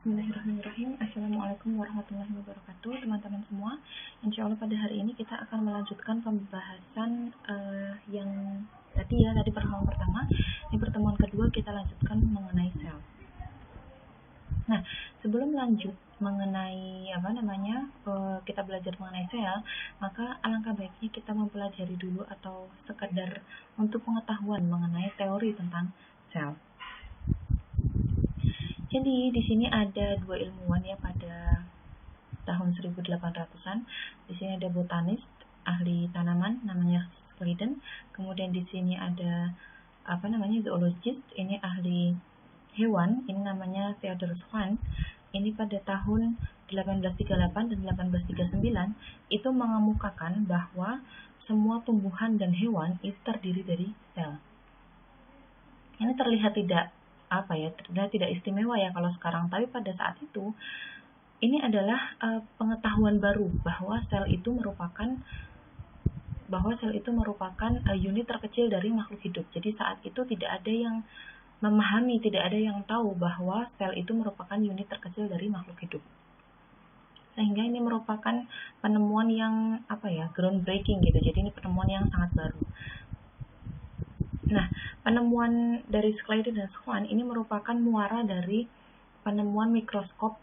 Bismillahirrahmanirrahim. Assalamualaikum warahmatullahi wabarakatuh, teman-teman semua. Insya Allah pada hari ini kita akan melanjutkan pembahasan yang tadi pertemuan pertama. Di pertemuan kedua kita lanjutkan mengenai sel. Nah, sebelum lanjut mengenai kita belajar mengenai sel, maka alangkah baiknya kita mempelajari dulu atau sekedar untuk pengetahuan mengenai teori tentang sel. Jadi di sini ada dua ilmuwan ya pada tahun 1800-an. Di sini ada botanis, ahli tanaman namanya Schleiden. Kemudian di sini ada zoologist, ini ahli hewan, ini namanya Theodor Schwann. Ini pada tahun 1838 dan 1839 itu mengemukakan bahwa semua tumbuhan dan hewan itu terdiri dari sel. Ini terlihat tidak istimewa ya kalau sekarang, tapi pada saat itu ini adalah pengetahuan baru bahwa sel itu merupakan unit terkecil dari makhluk hidup. Jadi saat itu tidak ada yang memahami, tidak ada yang tahu bahwa sel itu merupakan unit terkecil dari makhluk hidup. Sehingga ini merupakan penemuan yang groundbreaking gitu. Jadi ini penemuan yang sangat baru. Nah, penemuan dari Schleiden dan Schwann ini merupakan muara dari penemuan mikroskop.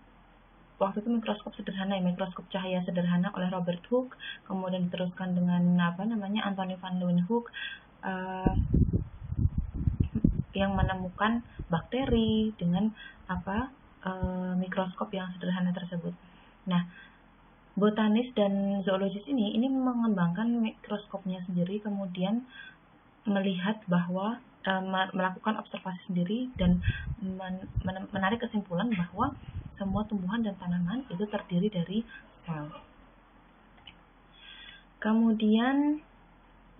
Waktu itu mikroskop sederhana, mikroskop cahaya sederhana oleh Robert Hooke, kemudian diteruskan dengan Anthony van Leeuwenhoek yang menemukan bakteri dengan mikroskop yang sederhana tersebut. Nah, botanis dan zoologis ini mengembangkan mikroskopnya sendiri, kemudian melihat bahwa melakukan observasi sendiri dan menarik kesimpulan bahwa semua tumbuhan dan tanaman itu terdiri dari sel. Kemudian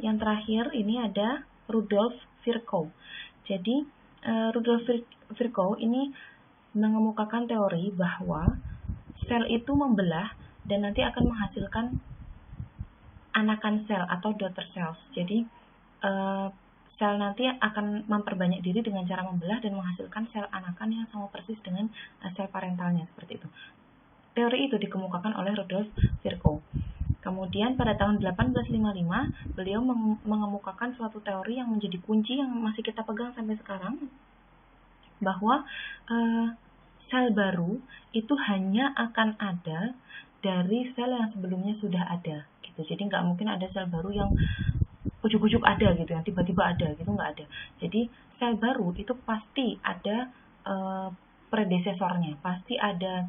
yang terakhir ini ada Rudolf Virchow. Jadi Rudolf Virchow ini mengemukakan teori bahwa sel itu membelah dan nanti akan menghasilkan anakan sel atau daughter cells. Jadi sel nanti akan memperbanyak diri dengan cara membelah dan menghasilkan sel anakan yang sama persis dengan sel parentalnya, seperti itu. Teori itu dikemukakan oleh Rudolf Virchow. Kemudian pada tahun 1855 beliau mengemukakan suatu teori yang menjadi kunci yang masih kita pegang sampai sekarang, bahwa sel baru itu hanya akan ada dari sel yang sebelumnya sudah ada gitu. Jadi nggak mungkin ada sel baru yang ujuk-ujuk ada gitu, yang tiba-tiba ada gitu, nggak ada. Jadi sel baru itu pasti ada predesesornya, pasti ada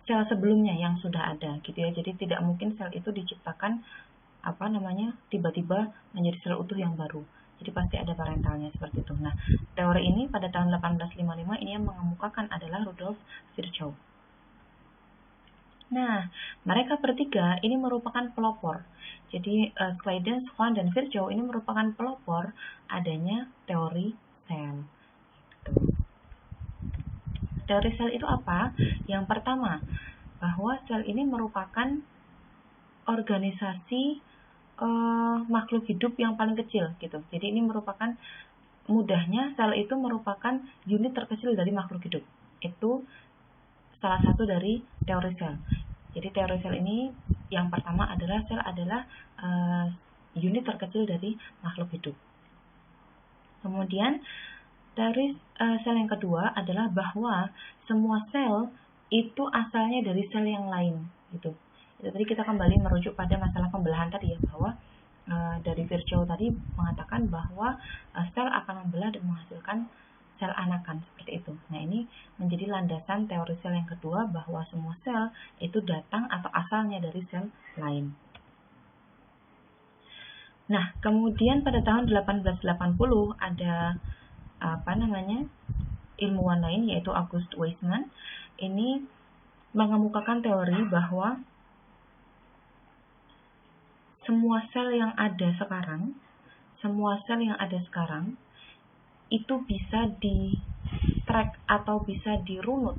sel sebelumnya yang sudah ada gitu ya. Jadi tidak mungkin sel itu diciptakan tiba-tiba menjadi sel utuh yang baru. Jadi pasti ada parentalnya, seperti itu. Nah, teori ini pada tahun 1855 ini yang mengemukakan adalah Rudolf Virchow. Nah, mereka bertiga ini merupakan pelopor. Jadi Schleiden, Schwann, dan Virchow ini merupakan pelopor adanya teori sel. Teori sel itu apa? Yang pertama, bahwa sel ini merupakan organisasi makhluk hidup yang paling kecil gitu. Jadi ini merupakan, mudahnya, sel itu merupakan unit terkecil dari makhluk hidup. Itu salah satu dari teori sel. Jadi teori sel ini yang pertama adalah sel adalah unit terkecil dari makhluk hidup. Kemudian dari sel yang kedua adalah bahwa semua sel itu asalnya dari sel yang lain gitu. Itu tadi kita kembali merujuk pada masalah pembelahan tadi ya, bahwa dari Virchow tadi mengatakan bahwa sel akan membelah dan menghasilkan sel anakan, seperti itu. Nah, ini menjadi landasan teori sel yang kedua, bahwa semua sel itu datang atau asalnya dari sel lain. Nah, kemudian pada tahun 1880 ada ilmuwan lain, yaitu August Weismann. Ini mengemukakan teori bahwa semua sel yang ada sekarang itu bisa di-track atau bisa dirunut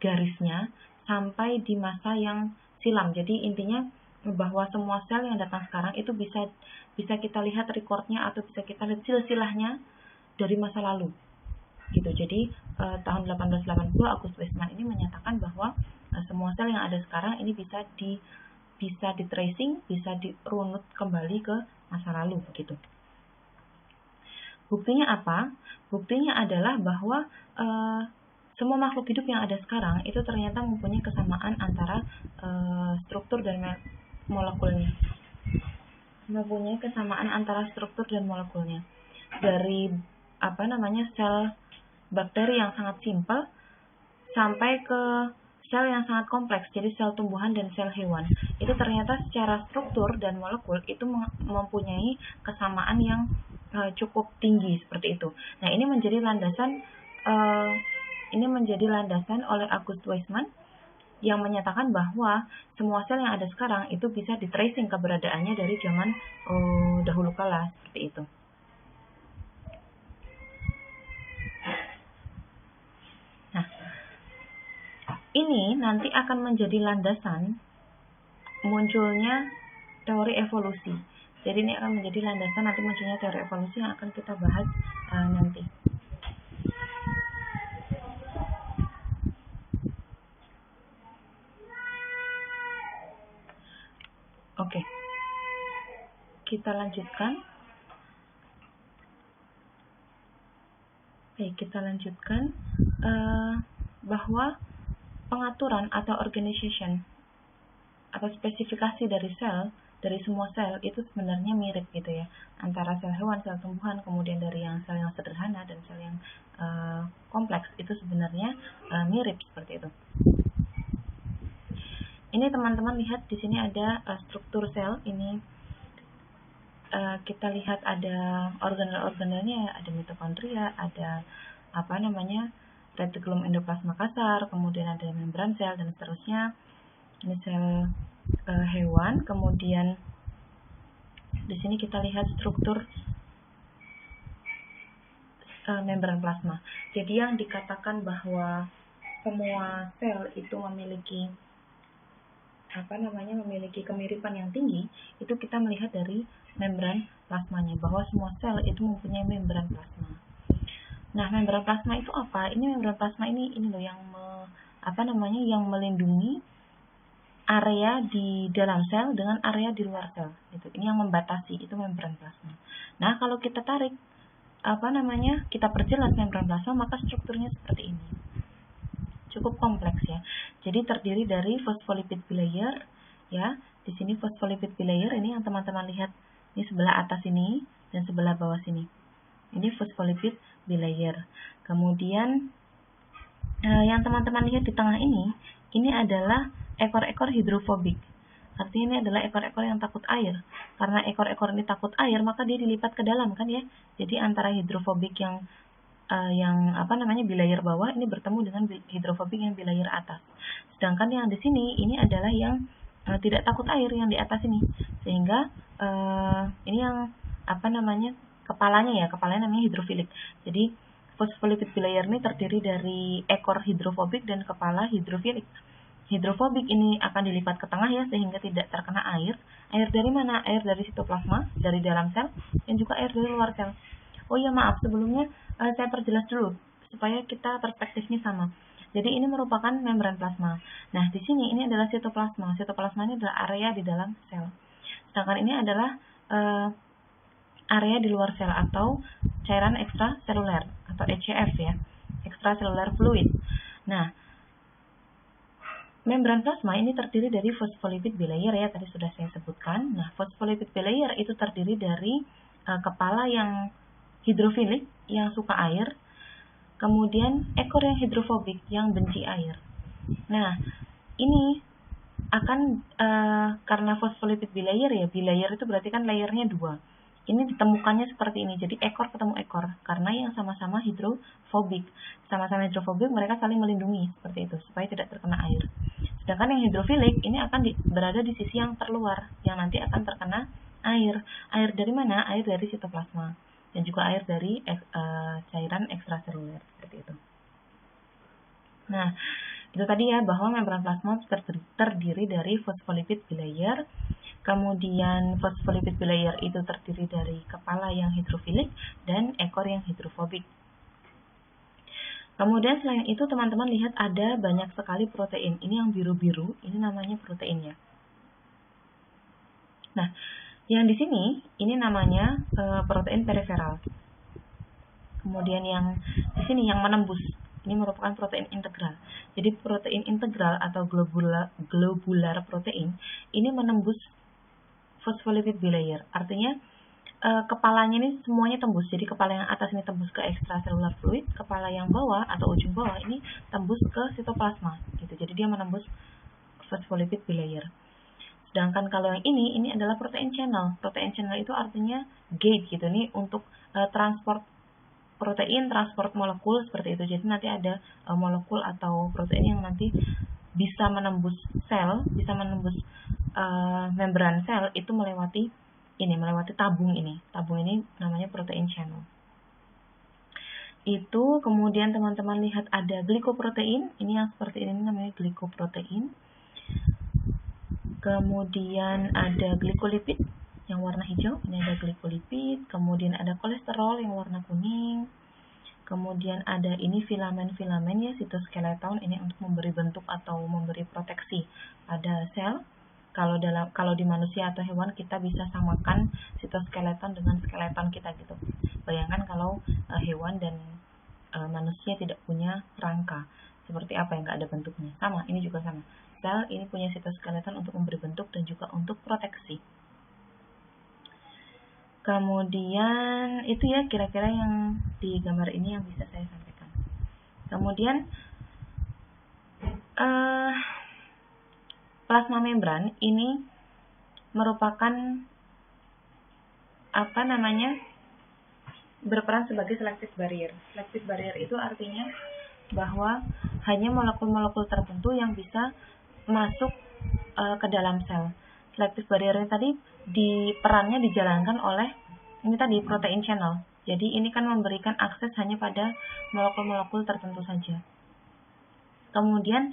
garisnya sampai di masa yang silam. Jadi intinya bahwa semua sel yang datang sekarang itu bisa kita lihat recordnya atau bisa kita lihat silsilahnya dari masa lalu gitu. Jadi tahun 1880 August Weismann ini menyatakan bahwa semua sel yang ada sekarang ini bisa di tracing, bisa dirunut kembali ke masa lalu begitu. Buktinya apa? Buktinya adalah bahwa semua makhluk hidup yang ada sekarang itu ternyata mempunyai kesamaan antara struktur dan molekulnya. Mempunyai kesamaan antara struktur dan molekulnya. Dari sel bakteri yang sangat simpel sampai ke sel yang sangat kompleks, jadi sel tumbuhan dan sel hewan. Itu ternyata secara struktur dan molekul itu mempunyai kesamaan yang cukup tinggi seperti itu. Nah, ini menjadi landasan oleh August Weismann yang menyatakan bahwa semua sel yang ada sekarang itu bisa di tracing keberadaannya dari zaman dahulu kala seperti itu. Nah, ini nanti akan menjadi landasan munculnya teori evolusi. Jadi ini akan menjadi landasan nanti munculnya teori evolusi yang akan kita bahas nanti. Oke, kita lanjutkan. Bahwa pengaturan atau organization atau spesifikasi dari semua sel itu sebenarnya mirip gitu ya, antara sel hewan, sel tumbuhan, kemudian dari sel yang sederhana dan sel yang kompleks itu sebenarnya mirip seperti itu. Ini teman-teman lihat di sini ada struktur sel. Ini kita lihat ada organel-organelnya, ada mitokondria, ada retikulum endoplasma kasar, kemudian ada membran sel dan seterusnya. Ini sel hewan, kemudian di sini kita lihat struktur membran plasma. Jadi yang dikatakan bahwa semua sel itu memiliki kemiripan yang tinggi, itu kita melihat dari membran plasmanya, bahwa semua sel itu mempunyai membran plasma. Nah, membran plasma itu apa? Ini membran plasma ini loh yang yang melindungi area di dalam sel dengan area di luar sel. Ini yang membatasi, itu membran plasma. Nah, kalau kita tarik kita perjelas membran plasma, maka strukturnya seperti ini. Cukup kompleks ya. Jadi terdiri dari phospholipid bilayer ya. Di sini phospholipid bilayer ini yang teman-teman lihat, ini sebelah atas ini dan sebelah bawah sini. Ini phospholipid bilayer. Kemudian yang teman-teman lihat di tengah ini adalah ekor-ekor hidrofobik. Artinya ini adalah ekor-ekor yang takut air. Karena ekor-ekor ini takut air, maka dia dilipat ke dalam kan ya. Jadi antara hidrofobik yang bilayer bawah ini bertemu dengan hidrofobik yang bilayer atas. Sedangkan yang di sini ini adalah yang tidak takut air, yang di atas ini. Sehingga ini yang kepalanya namanya hidrofilik. Jadi phospholipid bilayer ini terdiri dari ekor hidrofobik dan kepala hidrofilik. Hidrofobik ini akan dilipat ke tengah ya, sehingga tidak terkena air. Air dari mana? Air dari sitoplasma, dari dalam sel, dan juga air dari luar sel. Oh iya, maaf, sebelumnya saya perjelas dulu supaya kita perspektifnya sama. Jadi ini merupakan membran plasma. Nah, di sini ini adalah sitoplasma. Sitoplasma ini adalah area di dalam sel. Sedangkan ini adalah area di luar sel atau cairan ekstraseluler atau ECF ya, extracellular fluid. Nah, membran plasma ini terdiri dari phospholipid bilayer ya, tadi sudah saya sebutkan. Nah, phospholipid bilayer itu terdiri dari kepala yang hidrofilik yang suka air, kemudian ekor yang hidrofobik yang benci air. Nah, ini akan karena phospholipid bilayer ya, bilayer itu berarti kan layernya 2. Ini ditemukannya seperti ini, jadi ekor ketemu ekor, karena yang sama-sama hidrofobik. Sama-sama hidrofobik, mereka saling melindungi seperti itu supaya tidak terkena air. Sedangkan yang hidrofilik ini akan berada di sisi yang terluar, yang nanti akan terkena air. Air dari mana? Air dari sitoplasma dan juga air dari cairan ekstraseluler seperti itu. Nah, itu tadi ya, bahwa membran plasma terdiri dari phospholipid bilayer. Kemudian phospholipid bilayer itu terdiri dari kepala yang hidrofilik dan ekor yang hidrofobik. Kemudian selain itu teman-teman lihat ada banyak sekali protein. Ini yang biru-biru, ini namanya proteinnya. Nah, yang di sini ini namanya protein periferal. Kemudian yang di sini yang menembus, ini merupakan protein integral. Jadi protein integral atau globular protein ini menembus phospholipid bilayer. Artinya kepalanya ini semuanya tembus. Jadi kepala yang atas ini tembus ke extracellular fluid, kepala yang bawah atau ujung bawah ini tembus ke sitoplasma gitu. Jadi dia menembus phospholipid bilayer. Sedangkan kalau yang ini adalah protein channel. Protein channel itu artinya gate gitu nih untuk transport protein, transport molekul seperti itu. Jadi nanti ada molekul atau protein yang nanti bisa menembus sel, bisa menembus membran sel itu melewati tabung ini. Tabung ini namanya protein channel. Itu kemudian teman-teman lihat ada glikoprotein. Ini yang seperti ini namanya glikoprotein. Kemudian ada glikolipid yang warna hijau. Ini ada glikolipid. Kemudian ada kolesterol yang warna kuning. Kemudian ada ini filamen-filamen ya, sitoskeleton ini untuk memberi bentuk atau memberi proteksi pada sel. Kalau di manusia atau hewan kita bisa samakan sitoskeleton dengan skeleton kita gitu. Bayangkan kalau hewan dan manusia tidak punya rangka, seperti apa yang nggak ada bentuknya. Sama, ini juga sama. Sel ini punya sitoskeleton untuk memberi bentuk dan juga untuk proteksi. Kemudian itu ya kira-kira yang di gambar ini yang bisa saya sampaikan. Kemudian plasma membran ini merupakan berperan sebagai selective barrier. Selective barrier itu artinya bahwa hanya molekul-molekul tertentu yang bisa masuk ke dalam sel. Selective barrier ini tadi perannya dijalankan oleh ini tadi protein channel. Jadi ini kan memberikan akses hanya pada molekul-molekul tertentu saja. Kemudian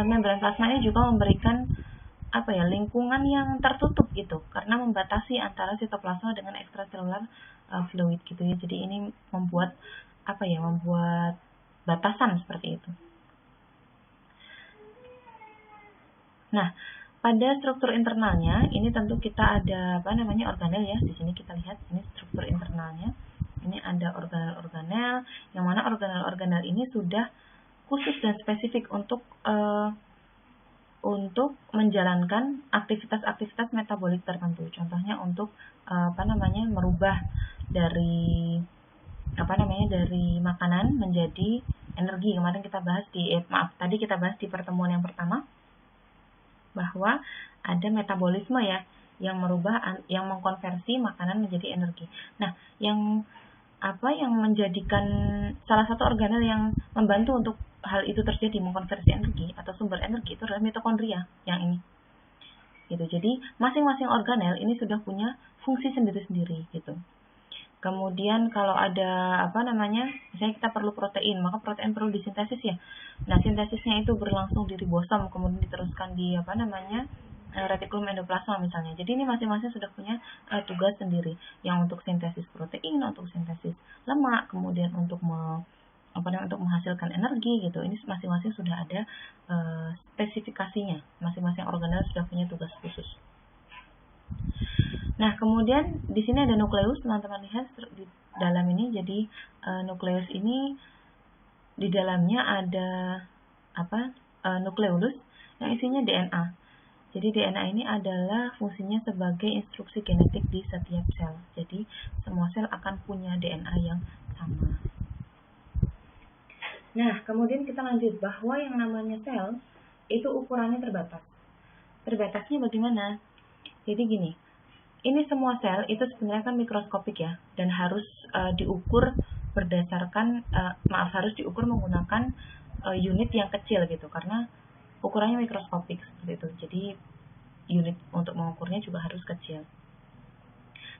membran plasma ini juga memberikan lingkungan yang tertutup gitu, karena membatasi antara sitoplasma dengan extracellular fluid gitu ya. Jadi ini membuat membuat batasan seperti itu. Nah, pada struktur internalnya ini tentu kita ada organel ya. Di sini kita lihat ini struktur internalnya. Ini ada organel-organel, yang mana organel-organel ini sudah khusus dan spesifik untuk menjalankan aktivitas-aktivitas metabolik tertentu. Contohnya untuk merubah dari makanan menjadi energi. Kemarin kita bahas tadi kita bahas di pertemuan yang pertama bahwa ada metabolisme ya yang mengkonversi makanan menjadi energi. Nah, yang menjadikan salah satu organel yang membantu untuk hal itu terjadi, mengkonversi energi atau sumber energi, itu adalah mitokondria yang ini. Gitu. Jadi masing-masing organel ini sudah punya fungsi sendiri-sendiri gitu. Kemudian kalau ada misalnya kita perlu protein, maka protein perlu disintesis ya. Nah, sintesisnya itu berlangsung di ribosom, kemudian diteruskan di retikulum endoplasma misalnya. Jadi ini masing-masing sudah punya tugas sendiri, yang untuk sintesis protein, untuk sintesis lemak, kemudian untuk menghasilkan energi gitu. Ini masing-masing sudah ada spesifikasinya. Masing-masing organel sudah punya tugas khusus. Nah, kemudian di sini ada nukleus, teman-teman lihat di dalam ini. Jadi nukleus ini di dalamnya ada nukleolus yang isinya DNA. Jadi DNA ini adalah fungsinya sebagai instruksi genetik di setiap sel. Jadi semua sel akan punya DNA yang sama. Nah, kemudian kita lanjut bahwa yang namanya sel itu ukurannya terbatas. Terbatasnya bagaimana? Jadi gini, ini semua sel itu sebenarnya kan mikroskopik ya, dan harus diukur berdasarkan harus diukur menggunakan unit yang kecil gitu, karena ukurannya mikroskopik seperti itu. Jadi unit untuk mengukurnya juga harus kecil.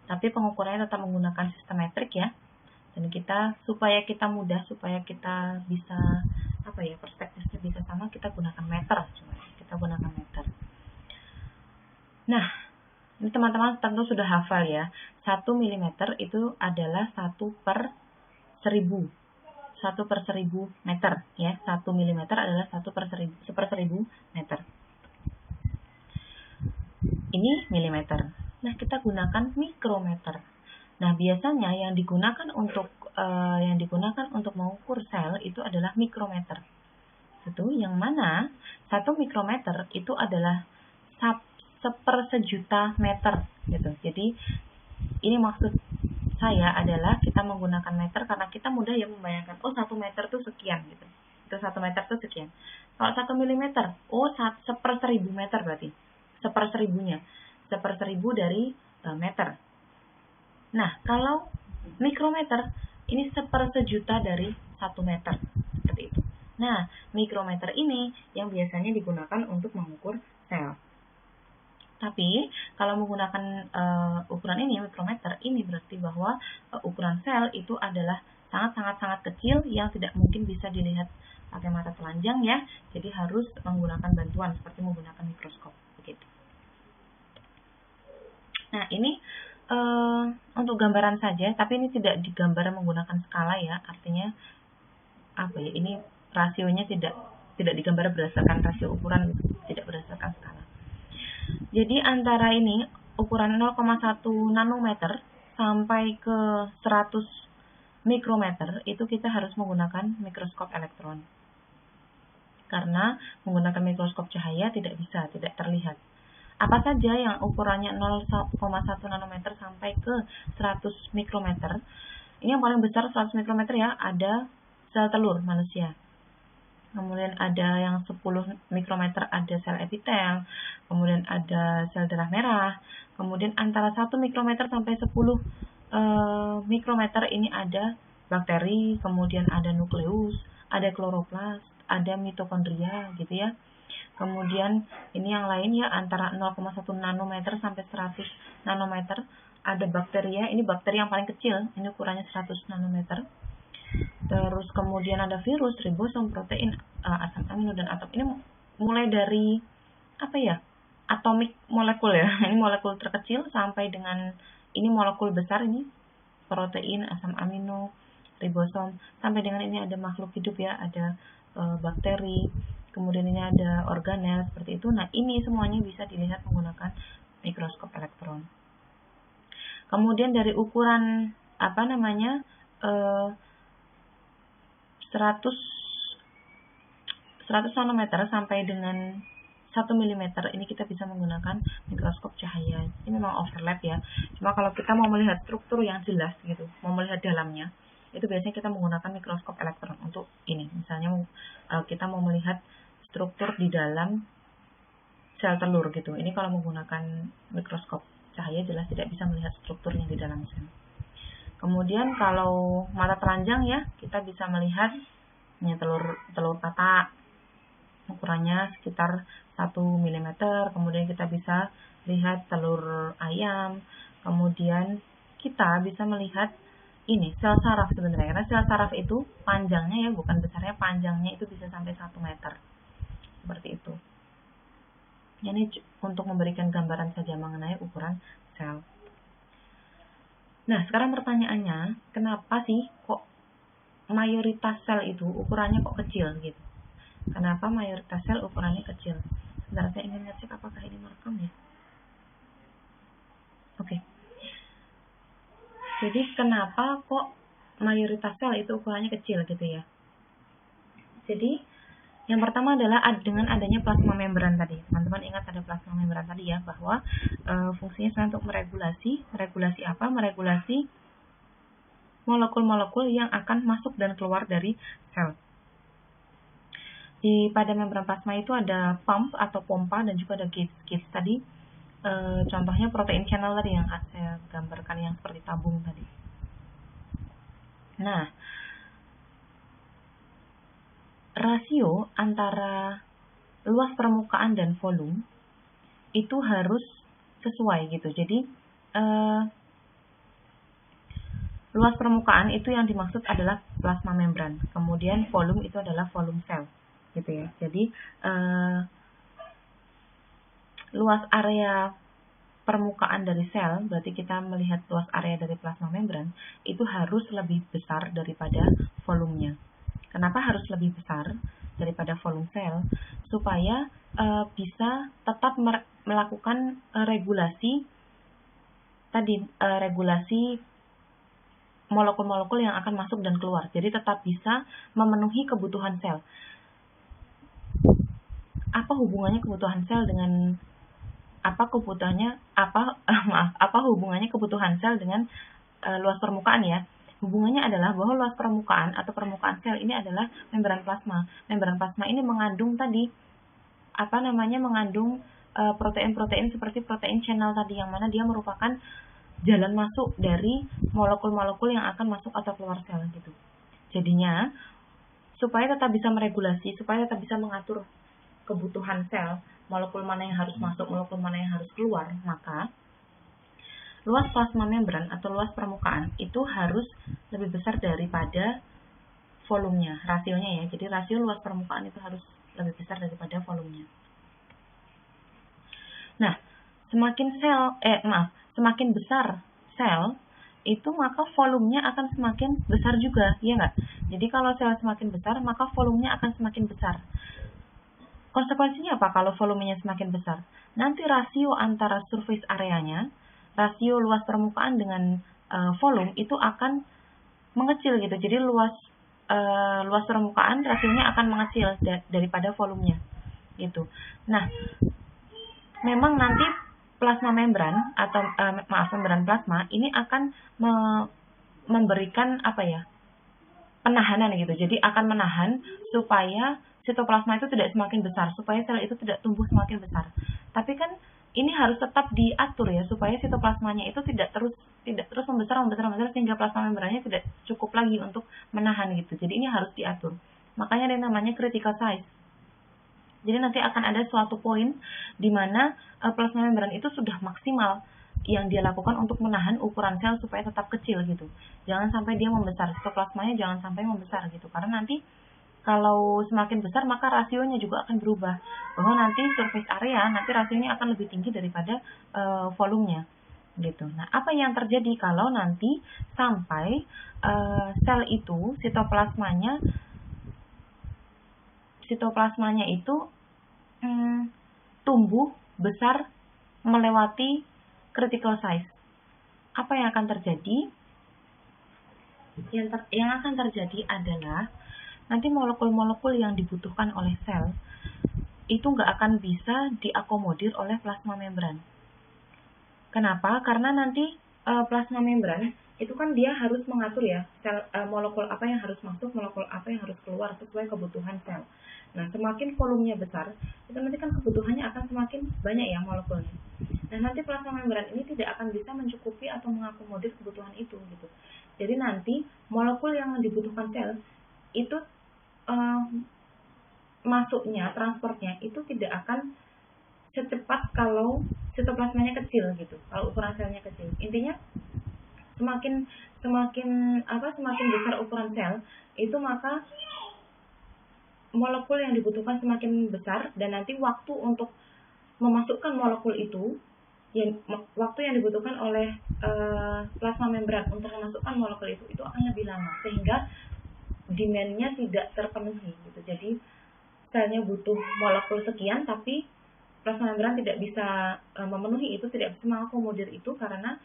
Tapi pengukurannya tetap menggunakan sistem metrik ya. Dan supaya kita bisa perspektifnya bisa sama, kita gunakan meter. Nah, ini teman-teman tentu sudah hafal ya. 1 mm itu adalah 1/1000. 1/1000 meter ya. 1 mm adalah 1/1000 meter. Ini milimeter. Nah, kita gunakan mikrometer. Nah, biasanya yang digunakan untuk mengukur sel itu adalah mikrometer. Yang mana 1 mikrometer itu adalah 1/1000 meter gitu. Jadi ini maksud saya adalah kita menggunakan meter karena kita mudah ya membayangkan, oh 1 meter itu sekian gitu. Itu 1 meter itu sekian. Kalau 1 milimeter, oh 1/1000 meter berarti. 1/1000-nya. 1/1000 dari meter. Nah, kalau mikrometer, ini 1/1000 dari 1 meter. Seperti itu. Nah, mikrometer ini yang biasanya digunakan untuk mengukur sel. Tapi, kalau menggunakan ukuran ini, mikrometer, ini berarti bahwa ukuran sel itu adalah sangat-sangat kecil yang tidak mungkin bisa dilihat pakai mata telanjang ya. Jadi harus menggunakan bantuan seperti menggunakan mikroskop. Begitu. Nah, ini untuk gambaran saja, tapi ini tidak digambar menggunakan skala ya. Artinya apa ya? Ini rasionya tidak digambar berdasarkan rasio ukuran, tidak berdasarkan skala. Jadi antara ini ukuran 0,1 nanometer sampai ke 100 mikrometer itu kita harus menggunakan mikroskop elektron. Karena menggunakan mikroskop cahaya tidak terlihat. Apa saja yang ukurannya 0,1 nanometer sampai ke 100 mikrometer. Ini yang paling besar 100 mikrometer ya, ada sel telur manusia. Kemudian ada yang 10 mikrometer ada sel epitel, kemudian ada sel darah merah, kemudian antara 1 mikrometer sampai 10 mikrometer ini ada bakteri, kemudian ada nukleus, ada kloroplas, ada mitokondria gitu ya. Kemudian ini yang lain ya, antara 0,1 nanometer sampai 100 nanometer ada bakteria, ini bakteri yang paling kecil, ini ukurannya 100 nanometer. Terus kemudian ada virus, ribosom, protein, asam amino dan atom. Ini mulai dari apa ya? Atomik molekul ya. Ini molekul terkecil sampai dengan ini molekul besar, ini protein, asam amino, ribosom, sampai dengan ini ada makhluk hidup ya, ada bakteri. Kemudian ini ada organel seperti itu. Nah, ini semuanya bisa dilihat menggunakan mikroskop elektron. Kemudian dari ukuran 100 nanometer sampai dengan 1 mm ini kita bisa menggunakan mikroskop cahaya. Ini memang overlap ya. Cuma kalau kita mau melihat struktur yang jelas gitu, mau melihat dalamnya, itu biasanya kita menggunakan mikroskop elektron untuk ini. Misalnya kita mau melihat struktur di dalam sel telur gitu. Ini kalau menggunakan mikroskop cahaya jelas tidak bisa melihat strukturnya di dalam sel. Kemudian kalau mata telanjang ya, kita bisa melihat ini telur katak, ukurannya sekitar 1 mm. Kemudian kita bisa lihat telur ayam. Kemudian kita bisa melihat ini sel saraf sebenarnya, karena sel saraf itu panjangnya ya, bukan besarnya, panjangnya itu bisa sampai 1 meter. Seperti itu. Ini untuk memberikan gambaran saja mengenai ukuran sel. Nah, sekarang pertanyaannya, kenapa sih kok mayoritas sel itu ukurannya kok kecil gitu? Kenapa mayoritas sel ukurannya kecil? Sebentar, saya ingin ngecek apakah ini merekam ya. Oke. Jadi kenapa kok mayoritas sel itu ukurannya kecil gitu ya? Jadi yang pertama adalah dengan adanya plasma membran tadi. Teman-teman ingat ada plasma membran tadi ya, bahwa fungsinya untuk meregulasi apa? Meregulasi molekul-molekul yang akan masuk dan keluar dari sel. Pada membran plasma itu ada pump atau pompa dan juga ada gates. Tadi contohnya protein channeler yang saya gambarkan yang seperti tabung tadi. Nah, rasio antara luas permukaan dan volume itu harus sesuai gitu. Jadi luas permukaan itu yang dimaksud adalah plasma membran. Kemudian volume itu adalah volume sel gitu ya. Jadi luas area permukaan dari sel, berarti kita melihat luas area dari plasma membran itu harus lebih besar daripada volumenya. Kenapa harus lebih besar daripada volume sel? Supaya bisa tetap melakukan regulasi tadi, regulasi molekul-molekul yang akan masuk dan keluar. Jadi tetap bisa memenuhi kebutuhan sel. Apa hubungannya kebutuhan sel dengan apa hubungannya kebutuhan sel dengan luas permukaan ya? Hubungannya adalah bahwa luas permukaan atau permukaan sel ini adalah membran plasma. Membran plasma ini mengandung tadi mengandung protein-protein seperti protein channel tadi, yang mana dia merupakan jalan masuk dari molekul-molekul yang akan masuk atau keluar sel gitu. Jadinya supaya tetap bisa meregulasi, supaya tetap bisa mengatur kebutuhan sel, molekul mana yang harus masuk, molekul mana yang harus keluar, maka luas plasma membran atau luas permukaan itu harus lebih besar daripada volumenya, rasionya ya. Jadi rasio luas permukaan itu harus lebih besar daripada volumenya. Nah, semakin besar sel, itu maka volumenya akan semakin besar juga, ya nggak? Jadi kalau sel semakin besar, maka volumenya akan semakin besar. Konsekuensinya apa kalau volumenya semakin besar? Nanti rasio antara surface areanya, rasio luas permukaan dengan volume itu akan mengecil gitu. Jadi luas permukaan rasionya akan mengecil daripada volumenya gitu. Nah, memang nanti plasma membran atau membran plasma ini akan memberikan penahanan gitu. Jadi akan menahan supaya sitoplasma itu tidak semakin besar, supaya sel itu tidak tumbuh semakin besar. Tapi kan ini harus tetap diatur ya, supaya sitoplasmanya itu tidak terus membesar sehingga plasma membrannya tidak cukup lagi untuk menahan gitu. Jadi ini harus diatur. Makanya ada yang namanya critical size. Jadi nanti akan ada suatu poin di mana plasma membran itu sudah maksimal yang dia lakukan untuk menahan ukuran sel supaya tetap kecil gitu. Jangan sampai dia membesar, sitoplasmanya jangan sampai membesar gitu. Karena nanti kalau semakin besar maka rasionya juga akan berubah. Bahwa nanti surface area nanti rasionya akan lebih tinggi daripada volumenya gitu. Nah, apa yang terjadi kalau nanti sampai sel itu sitoplasmanya itu tumbuh besar melewati critical size? Apa yang akan terjadi? Yang akan terjadi adalah nanti molekul-molekul yang dibutuhkan oleh sel itu nggak akan bisa diakomodir oleh plasma membran. Kenapa? Karena nanti plasma membran itu kan dia harus mengatur ya molekul apa yang harus masuk, molekul apa yang harus keluar sesuai kebutuhan sel. Nah, semakin volumenya besar, itu nanti kan kebutuhannya akan semakin banyak ya molekulnya. Nah, nanti plasma membran ini tidak akan bisa mencukupi atau mengakomodir kebutuhan itu gitu. Jadi nanti molekul yang dibutuhkan sel itu masuknya, transportnya itu tidak akan secepat kalau sitoplasmanya kecil gitu. Kalau ukuran selnya kecil. Intinya semakin besar ukuran sel, itu maka molekul yang dibutuhkan semakin besar dan nanti waktu untuk memasukkan molekul itu waktu yang dibutuhkan oleh plasma membran untuk memasukkan molekul itu akan lebih lama sehingga demand-nya tidak terpenuhi gitu. Jadi selnya butuh molekul sekian tapi plasma membran tidak bisa memenuhi itu, tidak bisa mengakomodir itu karena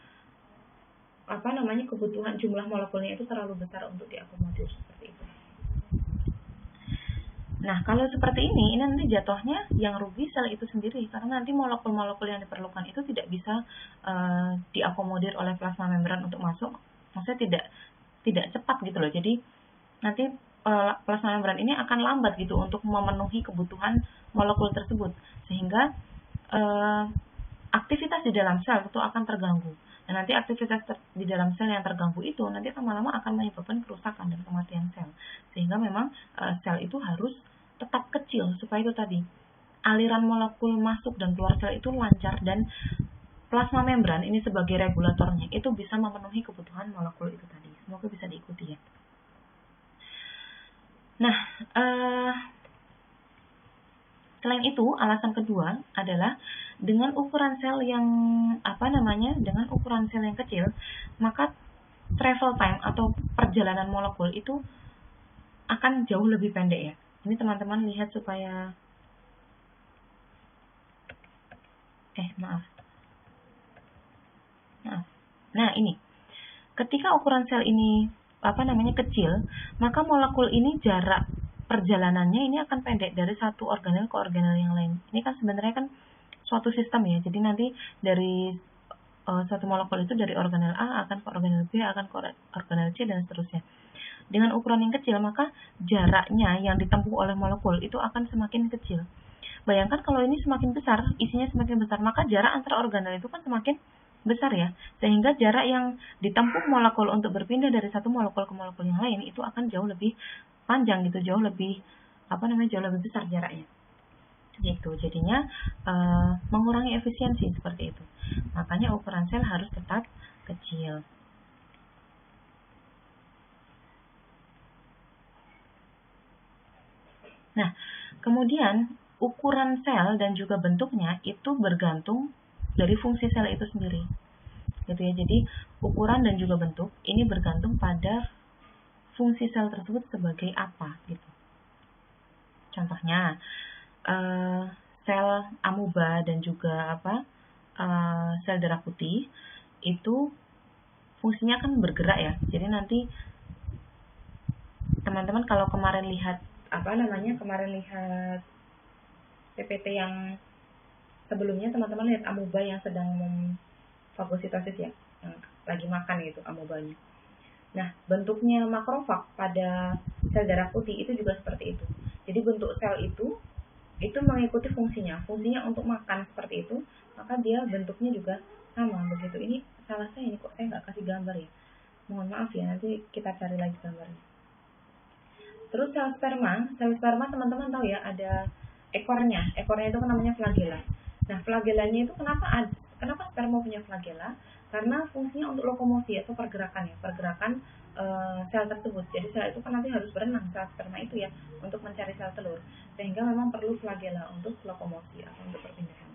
kebutuhan jumlah molekulnya itu terlalu besar untuk diakomodir seperti itu. Nah, kalau seperti ini nanti jatuhnya yang rugi sel itu sendiri karena nanti molekul-molekul yang diperlukan itu tidak bisa diakomodir oleh plasma membran untuk masuk. Maksudnya tidak cepat gitu loh. Jadi nanti plasma membran ini akan lambat gitu untuk memenuhi kebutuhan molekul tersebut sehingga aktivitas di dalam sel itu akan terganggu. Dan nanti aktivitas di dalam sel yang terganggu itu nanti lama-lama akan menyebabkan kerusakan dan kematian sel. Sehingga memang sel itu harus tetap kecil supaya itu tadi aliran molekul masuk dan keluar sel itu lancar dan plasma membran ini sebagai regulatornya itu bisa memenuhi kebutuhan molekul itu tadi. Semoga bisa diikuti ya. Nah, selain itu, alasan kedua adalah dengan ukuran sel yang kecil, maka travel time atau perjalanan molekul itu akan jauh lebih pendek ya. Ini teman-teman lihat supaya maaf. Nah, ini. Ketika ukuran sel ini kecil, maka molekul ini jarak perjalanannya ini akan pendek dari satu organel ke organel yang lain. Ini kan sebenarnya kan suatu sistem ya. Jadi nanti dari suatu molekul itu dari organel A akan ke organel B, akan ke organel C, dan seterusnya. Dengan ukuran yang kecil, maka jaraknya yang ditempuh oleh molekul itu akan semakin kecil. Bayangkan kalau ini semakin besar, isinya semakin besar, maka jarak antara organel itu kan semakin besar ya. Sehingga jarak yang ditempuh molekul untuk berpindah dari satu molekul ke molekul yang lain itu akan jauh lebih panjang gitu, jauh lebih besar jaraknya. Gitu. Jadinya mengurangi efisiensi seperti itu. Makanya ukuran sel harus tetap kecil. Nah, kemudian ukuran sel dan juga bentuknya itu bergantung dari fungsi sel itu sendiri. Gitu ya. Jadi, ukuran dan juga bentuk ini bergantung pada fungsi sel tersebut sebagai apa gitu. Contohnya, sel amuba dan juga sel darah putih itu fungsinya kan bergerak ya. Jadi nanti teman-teman kalau kemarin lihat PPT yang sebelumnya, teman-teman lihat amuba yang sedang fagositosis ya, yang lagi makan gitu amubanya. Nah, bentuknya makrofag pada sel darah putih itu juga seperti itu. Jadi bentuk sel itu mengikuti fungsinya untuk makan seperti itu, maka dia bentuknya juga sama begitu. Ini salah saya, ini kok saya nggak kasih gambar ya, mohon maaf ya, nanti kita cari lagi gambarnya. Terus sel sperma teman-teman tahu ya, ada ekornya itu kan namanya flagela. Nah, flagelanya itu kenapa sperma punya flagela? Karena fungsinya untuk lokomosi atau pergerakan sel tersebut. Jadi sel itu kan nanti harus berenang, sel sperma itu ya, untuk mencari sel telur, sehingga memang perlu flagela untuk lokomosi atau untuk perpindahan.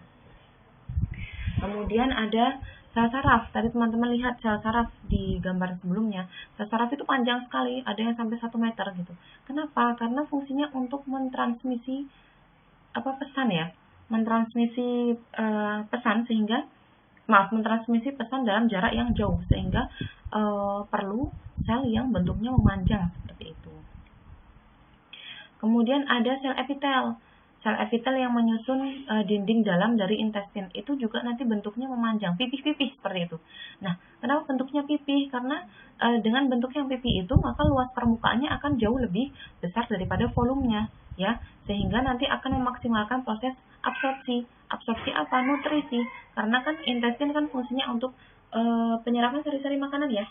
Kemudian ada sel saraf. Tadi teman-teman lihat sel saraf di gambar sebelumnya. Sel saraf itu panjang sekali, ada yang sampai 1 meter gitu. Kenapa? Karena fungsinya untuk mentransmisi pesan ya. Mentransmisi pesan dalam jarak yang jauh, sehingga perlu sel yang bentuknya memanjang seperti itu. Kemudian ada sel epitel. Sel epitel yang menyusun dinding dalam dari intestin itu juga nanti bentuknya memanjang, pipih-pipih seperti itu. Nah, kenapa bentuknya pipih? Karena dengan bentuk yang pipih itu, maka luas permukaannya akan jauh lebih besar daripada volumenya, ya, sehingga nanti akan memaksimalkan proses absorpsi. Absorpsi apa? Nutrisi. Karena kan intestin kan fungsinya untuk penyerapan sari-sari makanan ya,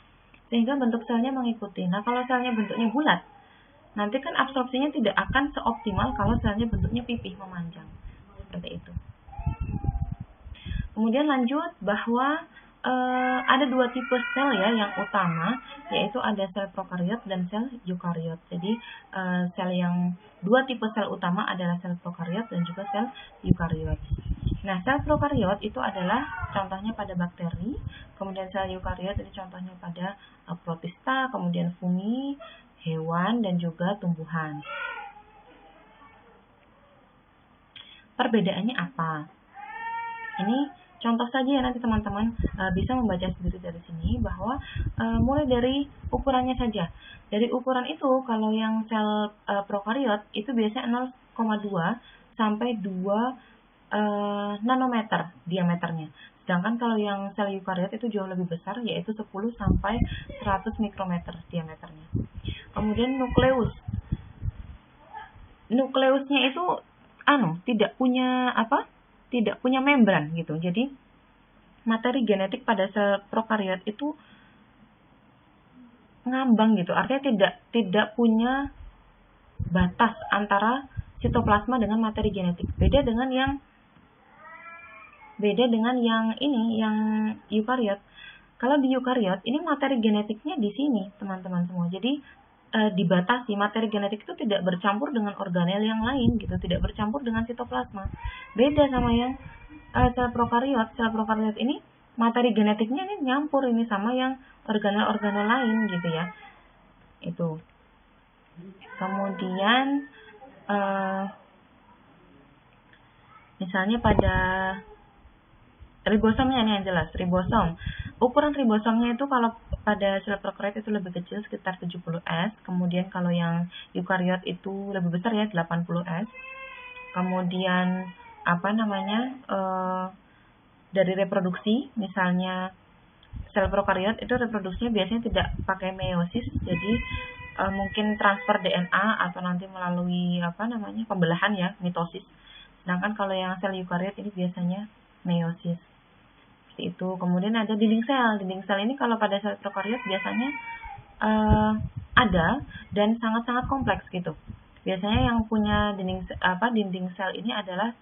sehingga bentuk selnya mengikuti. Nah, kalau selnya bentuknya bulat, nanti kan absorpsinya tidak akan seoptimal kalau selnya bentuknya pipih memanjang. Seperti itu. Kemudian lanjut bahwa ada 2 tipe sel ya yang utama, yaitu ada sel prokariot dan sel eukariot. Jadi dua tipe sel utama adalah sel prokariot dan juga sel eukariot. Nah, sel prokariot itu adalah contohnya pada bakteri, kemudian sel eukariot itu contohnya pada protista, kemudian fungi, hewan, dan juga tumbuhan. Perbedaannya apa? Ini contoh saja ya, nanti teman-teman bisa membaca sendiri dari sini bahwa mulai dari ukurannya saja. Dari ukuran itu, kalau yang sel prokariot itu biasanya 0,2 sampai 2 nanometer diameternya. Sedangkan kalau yang sel eukariot itu jauh lebih besar, yaitu 10 sampai 100 mikrometer diameternya. Kemudian nukleus. Nukleusnya itu tidak punya membran gitu. Jadi materi genetik pada sel prokariot itu ngambang gitu. Artinya tidak punya batas antara sitoplasma dengan materi genetik. Beda dengan yang eukariot. Kalau di eukariot ini materi genetiknya di sini, teman-teman semua. Jadi dibatasi, materi genetik itu tidak bercampur dengan organel yang lain gitu, tidak bercampur dengan sitoplasma. Beda sama yang sel prokariot. Sel prokariot ini materi genetiknya ini nyampur ini sama yang organel-organel lain gitu ya. Itu. Kemudian misalnya pada ribosomnya ini yang jelas, ribosom. Ukuran ribosomnya itu kalau pada sel prokariot itu lebih kecil sekitar 70 S, kemudian kalau yang eukariot itu lebih besar ya 80 S. Kemudian dari reproduksi, misalnya sel prokariot itu reproduksinya biasanya tidak pakai meiosis, jadi mungkin transfer DNA atau nanti melalui pembelahan ya, mitosis. Sedangkan kalau yang sel eukariot ini biasanya meiosis. Seperti itu. Kemudian ada dinding sel. Dinding sel ini kalau pada sel prokariot biasanya ada dan sangat-sangat kompleks gitu. Biasanya yang punya dinding sel ini adalah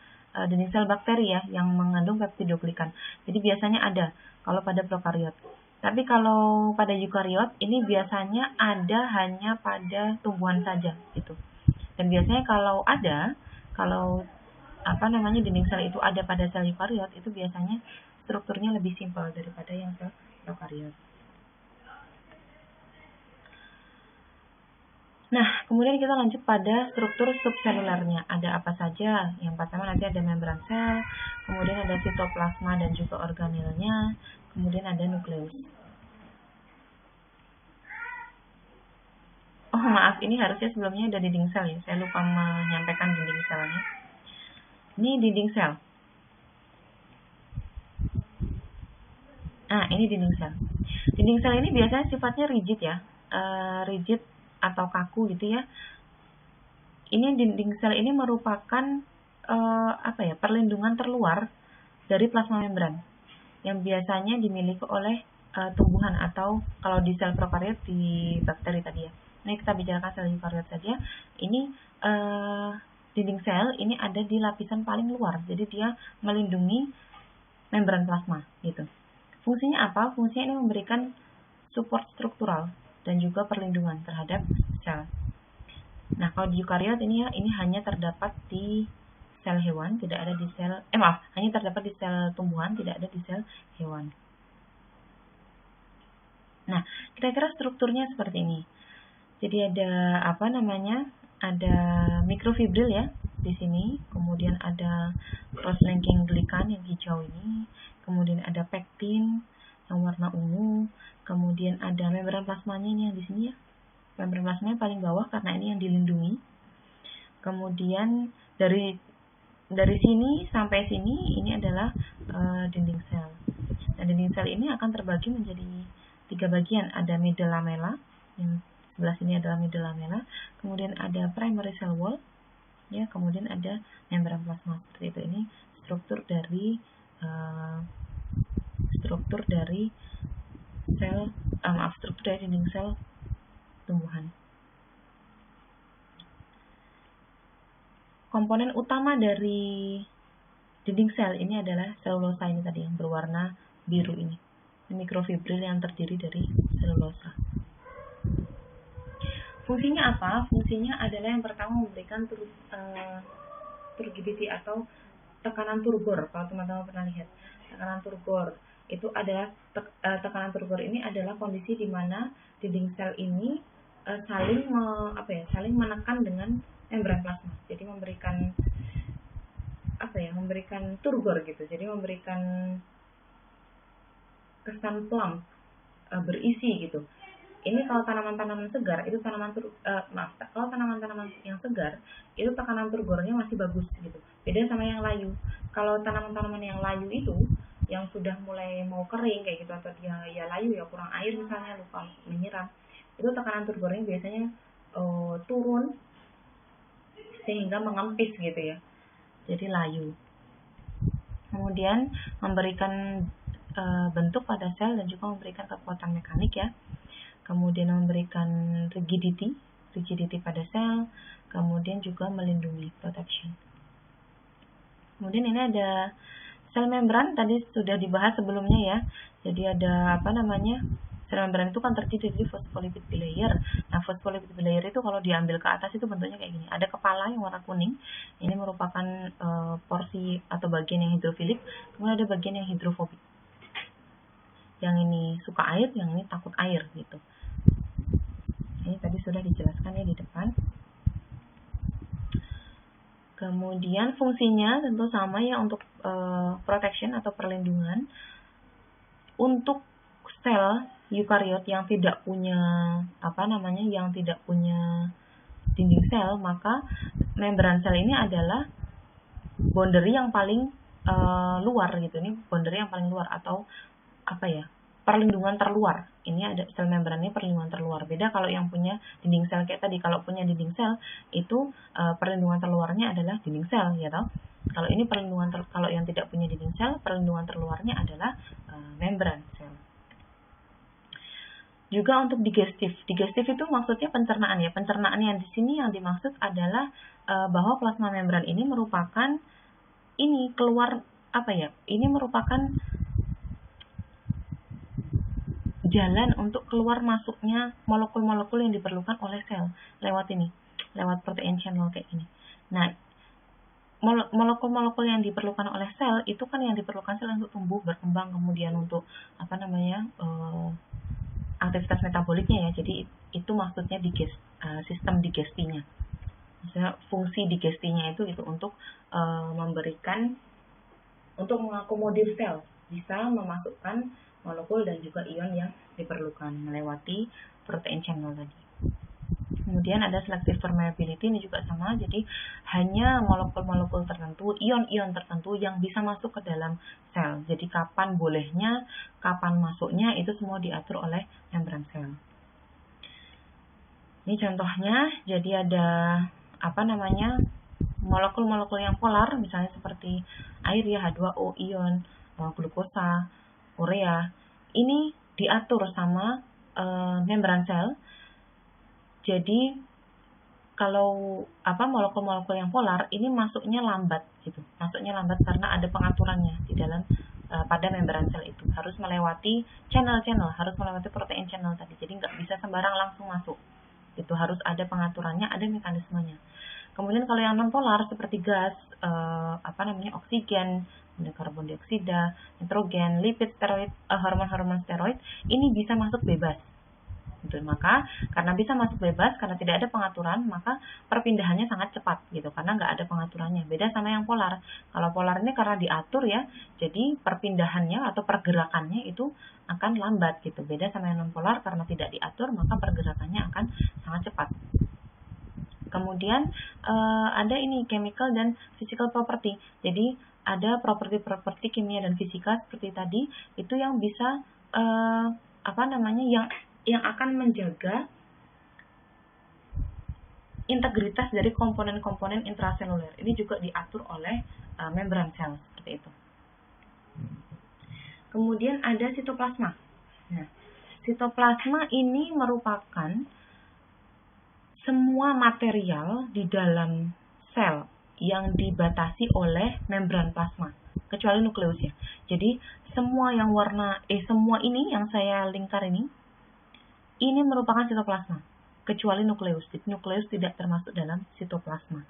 dinding sel bakteri ya, yang mengandung peptidoglikan. Jadi biasanya ada kalau pada prokariot. Tapi kalau pada eukariot ini biasanya ada hanya pada tumbuhan saja gitu. Dan biasanya kalau dinding sel itu ada pada sel eukariot, itu biasanya strukturnya lebih simpel daripada yang sel prokariot. Nah, kemudian kita lanjut pada struktur subselulernya. Ada apa saja? Yang pertama nanti ada membran sel, kemudian ada sitoplasma dan juga organelnya, kemudian ada nukleus. Oh, maaf, ini harusnya sebelumnya ada dinding sel ya. Saya lupa menyampaikan dinding selnya. Ini dinding sel. Nah, ini dinding sel. Dinding sel ini biasanya sifatnya rigid ya. Rigid atau kaku gitu ya. Ini dinding sel ini merupakan perlindungan terluar dari plasma membran yang biasanya dimiliki oleh tumbuhan, atau kalau di sel prokariot di bakteri tadi ya. Ini kita bicarakan sel eukariot saja. Ini dinding sel ini ada di lapisan paling luar, jadi dia melindungi membran plasma gitu. Fungsinya apa? Fungsinya ini memberikan support struktural dan juga perlindungan terhadap sel. Nah, kalau di eukariot ini hanya terdapat di sel hewan, tidak ada di sel hanya terdapat di sel tumbuhan, tidak ada di sel hewan. Nah, kira-kira strukturnya seperti ini. Jadi ada ada mikrofibril ya di sini, kemudian ada cross-linking glikan yang hijau ini, kemudian ada pektin yang warna ungu, kemudian ada membran plasmanya ini yang di sini ya. Membran plasmanya paling bawah karena ini yang dilindungi. Kemudian dari sini sampai sini ini adalah dinding sel. Dan dinding sel ini akan terbagi menjadi 3 bagian. Ada middle lamella, yang sebelah sini adalah middle lamella, kemudian ada primary cell wall, ya, kemudian ada membran plasma. Seperti itu. Ini struktur dari dinding sel tumbuhan. Komponen utama dari dinding sel ini adalah selulosa ini tadi yang berwarna biru ini. Mikrofibril yang terdiri dari selulosa. Fungsinya apa? Fungsinya adalah yang pertama memberikan turgidity atau tekanan turgor. Kalau teman-teman pernah lihat tekanan turgor, itu adalah tekanan turgor ini adalah kondisi di mana dinding sel ini saling menekan dengan membran plasma. Jadi memberikan turgor gitu. Jadi memberikan kesan plump, berisi gitu. Ini kalau tanaman-tanaman segar itu kalau tanaman-tanaman yang segar itu tekanan turgornya masih bagus gitu. Beda sama yang layu. Kalau tanaman-tanaman yang layu itu yang sudah mulai mau kering kayak gitu, atau dia ya layu ya kurang air misalnya, lupa menyiram, itu tekanan turgornya biasanya turun sehingga mengempis gitu ya. Jadi layu. Kemudian memberikan bentuk pada sel dan juga memberikan kekuatan mekanik ya. Kemudian memberikan rigidity pada sel, kemudian juga melindungi, protection. Kemudian ini ada sel membran, tadi sudah dibahas sebelumnya ya. Jadi ada sel membran itu kan terdiri dari phospholipid bilayer. Nah, phospholipid bilayer itu kalau diambil ke atas itu bentuknya kayak gini. Ada kepala yang warna kuning. Ini merupakan porsi atau bagian yang hidrofilik. Kemudian ada bagian yang hidrofobik. Yang ini suka air, yang ini takut air gitu. Ini tadi sudah dijelaskan ya di depan. Kemudian fungsinya tentu sama ya untuk protection atau perlindungan. Untuk sel eukariot yang tidak punya dinding sel, maka membran sel ini adalah boundary yang paling luar gitu. Ini boundary yang paling luar atau perlindungan terluar. Ini ada sel membrannya perlindungan terluar. Beda kalau yang punya dinding sel kayak tadi. Kalau punya dinding sel itu perlindungan terluarnya adalah dinding sel ya toh. Kalau ini kalau yang tidak punya dinding sel, perlindungan terluarnya adalah membran sel. Juga untuk digestif. Digestif itu maksudnya pencernaan ya. Pencernaan yang di sini yang dimaksud adalah bahwa plasma membran ini merupakan ini merupakan jalan untuk keluar masuknya molekul-molekul yang diperlukan oleh sel lewat protein channel kayak gini. Nah, molekul-molekul yang diperlukan oleh sel itu kan yang diperlukan sel untuk tumbuh, berkembang, kemudian untuk aktivitas metaboliknya ya. Jadi itu maksudnya sistem digestinya. Maksudnya fungsi digestinya itu untuk untuk mengakomodir sel bisa memasukkan molekul dan juga ion yang diperlukan melewati protein channel tadi. Kemudian ada selective permeability, ini juga sama, jadi hanya molekul-molekul tertentu, ion-ion tertentu yang bisa masuk ke dalam sel. Jadi kapan bolehnya, kapan masuknya, itu semua diatur oleh membran sel. Ini contohnya, jadi ada molekul-molekul yang polar, misalnya seperti air ya, H2O, ion, glukosa, urea, ini diatur sama membran sel. Jadi kalau molekul-molekul yang polar ini masuknya lambat gitu. Masuknya lambat karena ada pengaturannya di dalam pada membran sel itu. Harus melewati channel-channel, harus melewati protein channel tadi. Jadi nggak bisa sembarang langsung masuk. Itu harus ada pengaturannya, ada mekanismenya. Kemudian kalau yang non polar seperti gas, oksigen, karbon dioksida, nitrogen, lipid, steroid, hormon-hormon steroid, ini bisa masuk bebas. Gitu. Maka karena bisa masuk bebas, karena tidak ada pengaturan, maka perpindahannya sangat cepat gitu, karena nggak ada pengaturannya. Beda sama yang polar. Kalau polar ini karena diatur ya, jadi perpindahannya atau pergerakannya itu akan lambat gitu. Beda sama yang non polar, karena tidak diatur, maka pergerakannya akan sangat cepat. Kemudian ada ini chemical dan physical property. Jadi ada properti-properti kimia dan fisika seperti tadi, itu yang bisa yang akan menjaga integritas dari komponen-komponen intraseluler. Ini juga diatur oleh membran sel seperti itu. Kemudian ada sitoplasma. Nah, sitoplasma ini merupakan semua material di dalam sel yang dibatasi oleh membran plasma, kecuali nukleus ya. Jadi semua yang semua ini yang saya lingkar ini merupakan sitoplasma, kecuali nukleus. Jadi nukleus tidak termasuk dalam sitoplasma.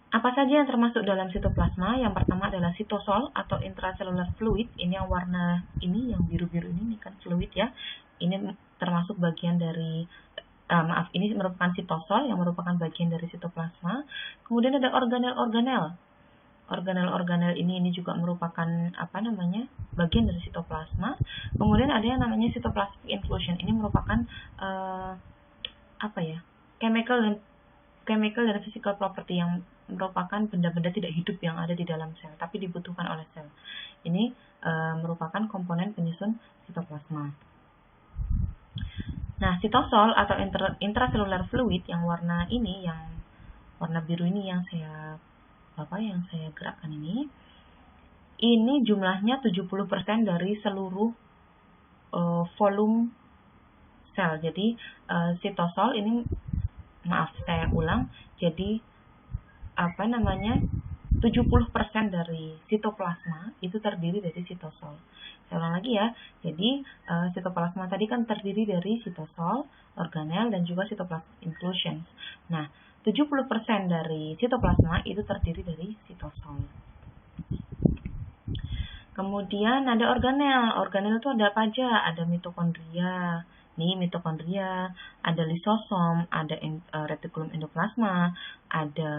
Apa saja yang termasuk dalam sitoplasma? Yang pertama adalah sitosol atau intracellular fluid. Ini yang warna ini, yang biru-biru ini kan fluid ya. Ini termasuk bagian dari ini merupakan sitosol yang merupakan bagian dari sitoplasma. Kemudian ada organel-organel. Organel-organel ini juga merupakan bagian dari sitoplasma. Kemudian ada yang namanya cytoplasmic inclusion. Ini merupakan chemical dan physical property yang merupakan benda-benda tidak hidup yang ada di dalam sel tapi dibutuhkan oleh sel. Ini merupakan komponen penyusun sitoplasma. Nah, sitosol atau intracellular fluid yang warna biru ini yang saya gerakkan ini jumlahnya 70% dari seluruh volume sel. Jadi sitosol ini, saya ulang, jadi 70% dari sitoplasma itu terdiri dari sitosol. Saya ulang lagi ya. Jadi sitoplasma tadi kan terdiri dari sitosol, organel, dan juga cytoplasmic inclusion. Nah, 70% dari sitoplasma itu terdiri dari sitosol. Kemudian ada organel. Organel itu ada apa aja? Ada mitokondria. Nih mitokondria, ada lisosom, ada retikulum endoplasma, ada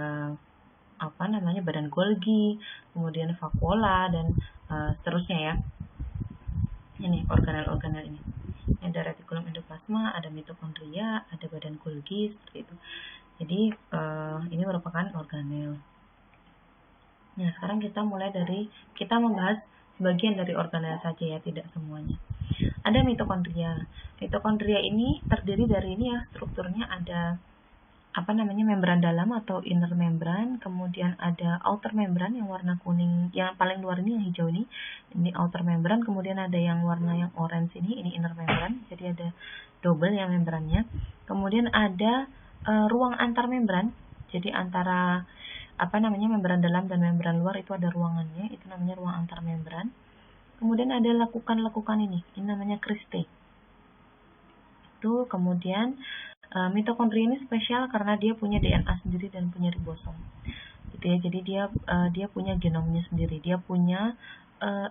apa namanya badan Golgi, kemudian vakuola dan seterusnya ya. Ini organel-organel ini. Ada retikulum endoplasma, ada mitokondria, ada badan Golgi seperti itu. Jadi ini merupakan organel. Nah, sekarang kita membahas sebagian dari organel saja ya, tidak semuanya. Ada mitokondria. Mitokondria ini terdiri dari ini ya, strukturnya ada apa namanya membran dalam atau inner membran, kemudian ada outer membran yang warna kuning, yang paling luar ini yang hijau ini outer membran, kemudian ada yang warna yang orange ini inner membran, jadi ada double yang membrannya. Kemudian ada ruang antar membran, jadi antara apa namanya membran dalam dan membran luar itu ada ruangannya, itu namanya ruang antar membran. Kemudian ada lekukan-lekukan ini namanya kriste. Itu kemudian mitokondria ini spesial karena dia punya DNA sendiri dan punya ribosom. Gitu ya. Jadi dia punya genomnya sendiri, dia punya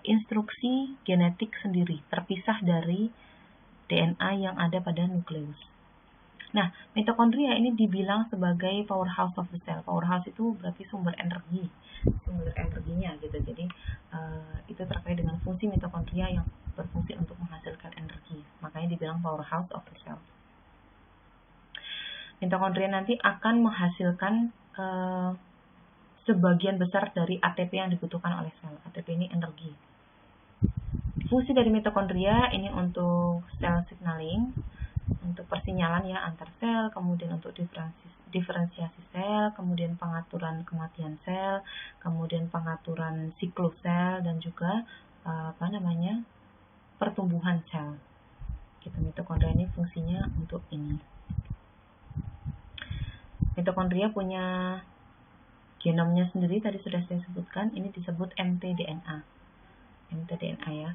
instruksi genetik sendiri, terpisah dari DNA yang ada pada nukleus. Nah, mitokondria ini dibilang sebagai powerhouse of the cell. Powerhouse itu berarti sumber energinya gitu. Jadi itu terkait dengan fungsi mitokondria yang berfungsi untuk menghasilkan energi. Makanya dibilang powerhouse of the cell. Mitokondria nanti akan menghasilkan sebagian besar dari ATP yang dibutuhkan oleh sel. ATP ini energi. Fungsi dari mitokondria ini untuk cell signaling, untuk persinyalan ya antar sel, kemudian untuk diferensiasi sel, kemudian pengaturan kematian sel, kemudian pengaturan siklus sel, dan juga pertumbuhan sel. Gitu, mitokondria ini fungsinya untuk ini. Mitokondria punya genomnya sendiri, tadi sudah saya sebutkan, ini disebut mtDNA. mtDNA ya,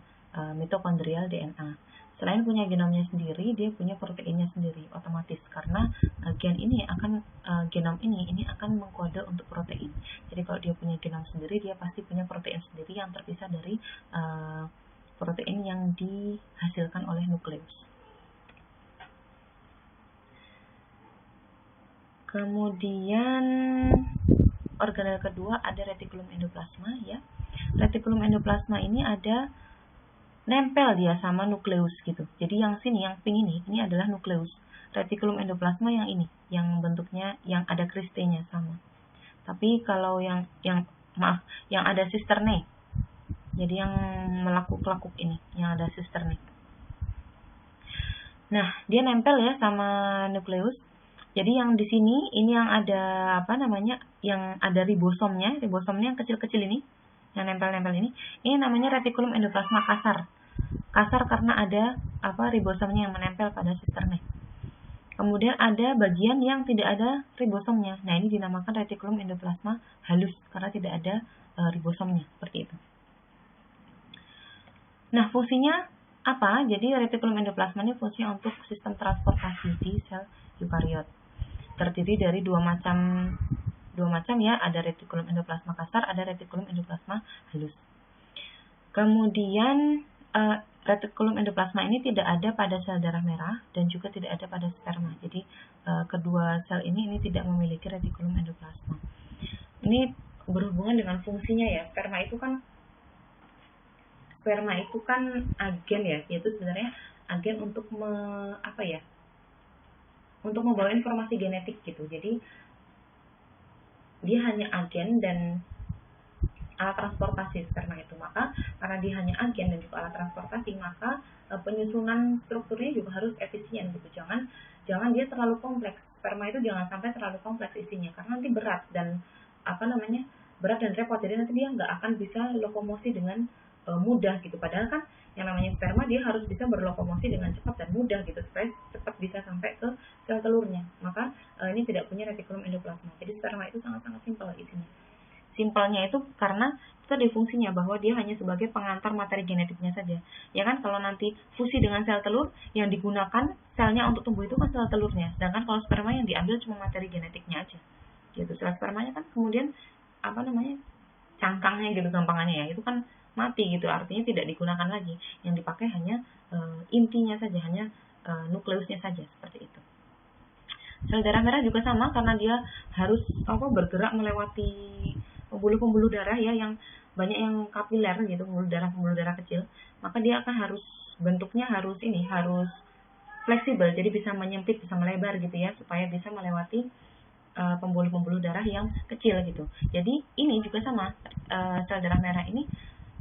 mitokondrial DNA. Selain punya genomnya sendiri, dia punya proteinnya sendiri, otomatis karena genom ini akan mengkode untuk protein. Jadi kalau dia punya genom sendiri, dia pasti punya protein sendiri yang terpisah dari protein yang dihasilkan oleh nukleus. Kemudian organel kedua ada retikulum endoplasma ya. Retikulum endoplasma ini ada nempel dia sama nukleus gitu. Jadi yang sini, yang pink ini adalah nukleus. Retikulum endoplasma yang ini, yang bentuknya yang ada kristenya sama. Tapi kalau yang ada sisterne. Jadi yang melakuk-lakuk ini, yang ada sisterne. Nah, dia nempel ya sama nukleus. Jadi yang di sini ini yang ada yang ada ribosomnya yang kecil-kecil ini, yang nempel-nempel ini namanya retikulum endoplasma kasar. Kasar karena ada ribosomnya yang menempel pada sisterne. Kemudian ada bagian yang tidak ada ribosomnya. Nah, ini dinamakan retikulum endoplasma halus karena tidak ada ribosomnya, seperti itu. Nah, fungsinya apa? Jadi retikulum endoplasma ini fungsinya untuk sistem transportasi di sel eukariot. Terdiri dari dua macam ya, ada retikulum endoplasma kasar, ada retikulum endoplasma halus. Kemudian retikulum endoplasma ini tidak ada pada sel darah merah dan juga tidak ada pada sperma. Jadi kedua sel ini tidak memiliki retikulum endoplasma. Ini berhubungan dengan fungsinya ya. Sperma itu kan agen ya, yaitu sebenarnya agen untuk untuk membawa informasi genetik gitu. Jadi dia hanya agen dan alat transportasi sperma itu. Maka karena dia hanya agen dan juga alat transportasi, maka penyusunan strukturnya juga harus efisien gitu. Jangan dia terlalu kompleks. Sperma itu jangan sampai terlalu kompleks isinya karena nanti berat dan repot. Jadi nanti dia nggak akan bisa lokomosi dengan mudah gitu. Padahal kan yang namanya sperma dia harus bisa berlokomosi dengan cepat dan mudah gitu supaya cepat bisa sampai ke sel telurnya. Maka ini tidak punya retikulum endoplasma. Jadi sperma itu sangat-sangat simpel isinya. Simpelnya itu karena itu ada fungsinya bahwa dia hanya sebagai pengantar materi genetiknya saja. Ya kan, kalau nanti fusi dengan sel telur yang digunakan selnya untuk tumbuh itu kan sel telurnya. Sedangkan kalau sperma yang diambil cuma materi genetiknya aja. Gitu. Sel spermanya kan kemudian cangkangnya gitu gampangannya ya. Itu kan mati gitu, artinya tidak digunakan lagi. Yang dipakai hanya intinya saja, hanya nukleusnya saja, seperti itu. Sel darah merah juga sama, karena dia harus bergerak melewati pembuluh-pembuluh darah ya, yang banyak yang kapiler gitu, pembuluh darah kecil, maka dia akan harus bentuknya harus fleksibel, jadi bisa menyempit, bisa melebar gitu ya, supaya bisa melewati pembuluh-pembuluh darah yang kecil gitu. Jadi ini juga sama, sel darah merah ini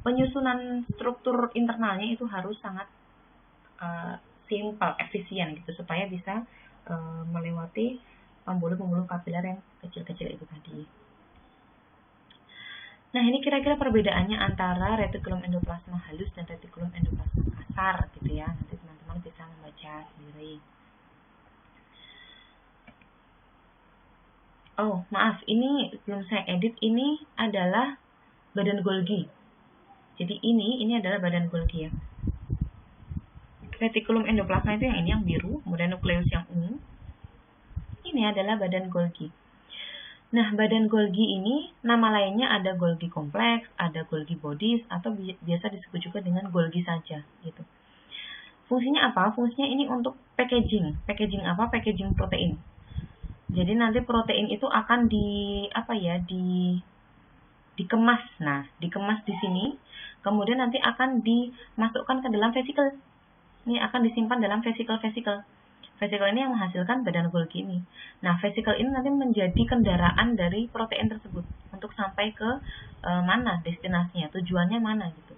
penyusunan struktur internalnya itu harus sangat simple, efisien gitu, supaya bisa melewati pembuluh-pembuluh kapiler yang kecil-kecil itu tadi. Nah, ini kira-kira perbedaannya antara retikulum endoplasma halus dan retikulum endoplasma kasar gitu ya. Nanti teman-teman bisa membaca sendiri. Oh, maaf, ini belum saya edit, ini adalah badan Golgi. Jadi ini adalah badan Golgi ya. Retikulum endoplasma itu yang ini, yang biru, kemudian nukleus yang ungu. Ini adalah badan Golgi. Nah, badan Golgi ini nama lainnya ada Golgi kompleks, ada Golgi bodies, atau biasa disebut juga dengan Golgi saja gitu. Fungsinya apa? Fungsinya ini untuk packaging. Packaging apa? Packaging protein. Jadi nanti protein itu akan dikemas. Nah, dikemas di sini, kemudian nanti akan dimasukkan ke dalam vesikel. Ini akan disimpan dalam vesikel-vesikel. Vesikel ini yang menghasilkan badan Golgi ini. Nah, vesikel ini nanti menjadi kendaraan dari protein tersebut untuk sampai ke mana destinasinya, tujuannya mana gitu.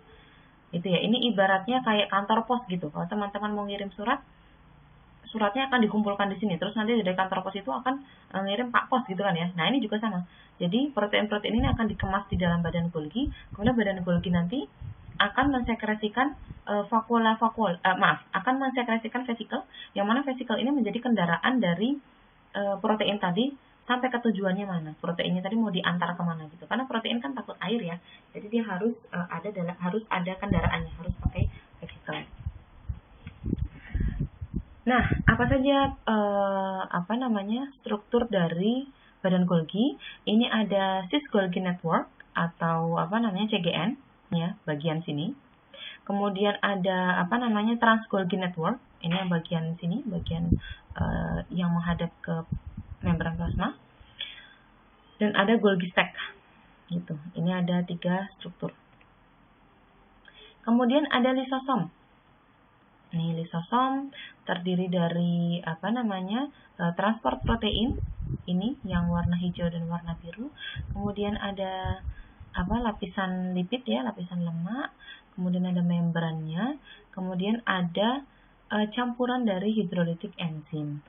Itu ya. Ini ibaratnya kayak kantor pos gitu. Kalau teman-teman mau ngirim suratnya akan dikumpulkan di sini. Terus nanti dari kantor pos itu akan ngirim Pak Pos gitu kan ya. Nah, ini juga sama. Jadi protein-protein ini akan dikemas di dalam badan Golgi. Kemudian badan Golgi nanti akan mensekresikan akan mensekresikan vesikel, yang mana vesikel ini menjadi kendaraan dari protein tadi sampai ke tujuannya mana. Proteinnya tadi mau diantar kemana gitu. Karena protein kan takut air ya. Jadi dia harus ada kendaraannya, harus pakai vesikel. Nah, apa saja struktur dari badan Golgi? Ini ada cis Golgi network atau CGN ya, bagian sini. Kemudian ada trans Golgi network, ini yang bagian sini, bagian yang menghadap ke membran plasma. Dan ada Golgi stack gitu. Ini ada 3 struktur. Kemudian ada lisosom. Ini lisosom terdiri dari transport protein, ini yang warna hijau dan warna biru. Kemudian ada lapisan lipid ya, lapisan lemak. Kemudian ada membrannya. Kemudian ada campuran dari hidrolitik enzim.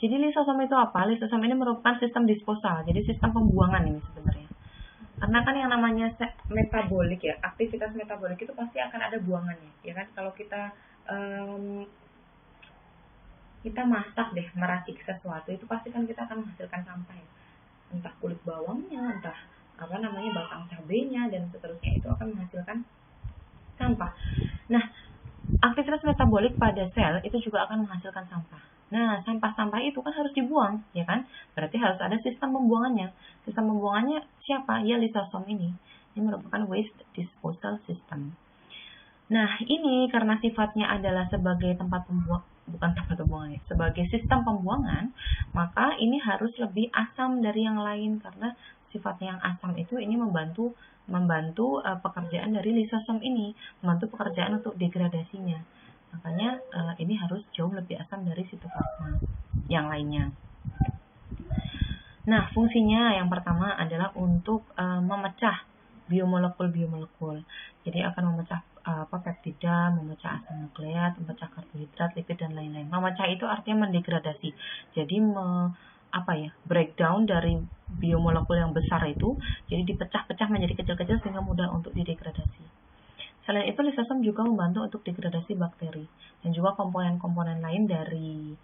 Jadi lisosom itu apa? Lisosom ini merupakan sistem disposal, jadi sistem pembuangan ini sebenarnya. Karena kan yang namanya metabolik ya, aktivitas metabolik itu pasti akan ada buangannya, ya kan? Kalau kita masak meracik sesuatu, itu pasti kan kita akan menghasilkan sampah ya. Entah kulit bawangnya, entah batang cabenya, dan seterusnya, itu akan menghasilkan sampah. Nah, aktivitas metabolik pada sel itu juga akan menghasilkan sampah. Nah, sampah-sampah itu kan harus dibuang, ya kan? Berarti harus ada sistem pembuangannya. Sistem pembuangannya siapa? Ya, lisosom ini. Ini merupakan waste disposal system. Nah, ini karena sifatnya adalah sebagai sebagai sistem pembuangan, maka ini harus lebih asam dari yang lain, karena sifatnya yang asam itu ini membantu pekerjaan dari lisosom ini, membantu pekerjaan untuk degradasinya. Makanya ini harus jauh lebih asam dari sitoplasma yang lainnya. Nah, fungsinya yang pertama adalah untuk memecah biomolekul. Jadi akan memecah peptida, memecah asam nukleat, memecah karbohidrat, lipid, dan lain-lain. Memecah itu artinya mendegradasi. Jadi breakdown dari biomolekul yang besar itu, jadi dipecah-pecah menjadi kecil-kecil sehingga mudah untuk didegradasi. Selain itu, lisosom juga membantu untuk degradasi bakteri dan juga komponen-komponen lain dari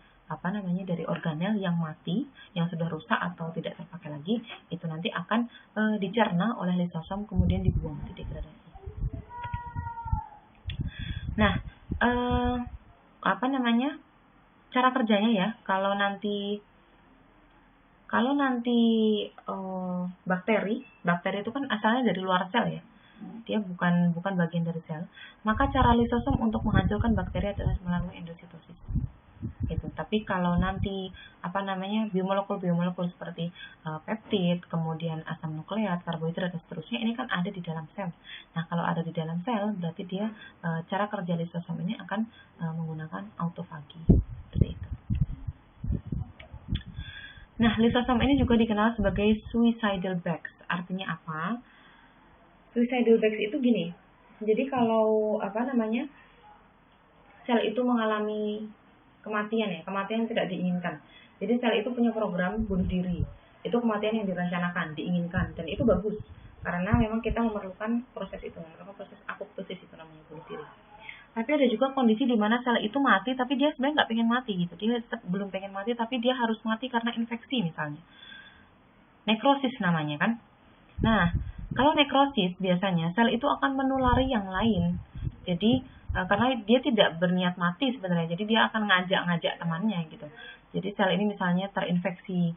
dari organel yang mati, yang sudah rusak atau tidak terpakai lagi, itu nanti akan dicerna oleh lisosom kemudian dibuang, didegradasi. Nah, cara kerjanya ya, kalau nanti bakteri itu kan asalnya dari luar sel ya. dia bukan bagian dari sel, maka cara lisosom untuk menghancurkan bakteri adalah melalui endositosis. Gitu. Tapi kalau nanti biomolekul seperti peptid, kemudian asam nukleat, karbohidrat dan seterusnya, ini kan ada di dalam sel. Nah, kalau ada di dalam sel berarti dia cara kerja lisosom ini akan menggunakan autofagi. Seperti itu. Nah, lisosom ini juga dikenal sebagai suicidal bags. Artinya apa? Suicidal bags itu gini. Jadi kalau sel itu mengalami kematian yang tidak diinginkan. Jadi sel itu punya program bunuh diri. Itu kematian yang direncanakan, diinginkan, dan itu bagus. Karena memang kita memerlukan proses apoptosis itu namanya, bunuh diri. Tapi ada juga kondisi di mana sel itu mati, tapi dia sebenarnya nggak pengen mati gitu. Dia belum pengen mati, tapi dia harus mati karena infeksi misalnya. Nekrosis namanya kan. Nah, kalau nekrosis biasanya sel itu akan menulari yang lain. Jadi karena dia tidak berniat mati sebenarnya, jadi dia akan ngajak temannya gitu. Jadi sel ini misalnya terinfeksi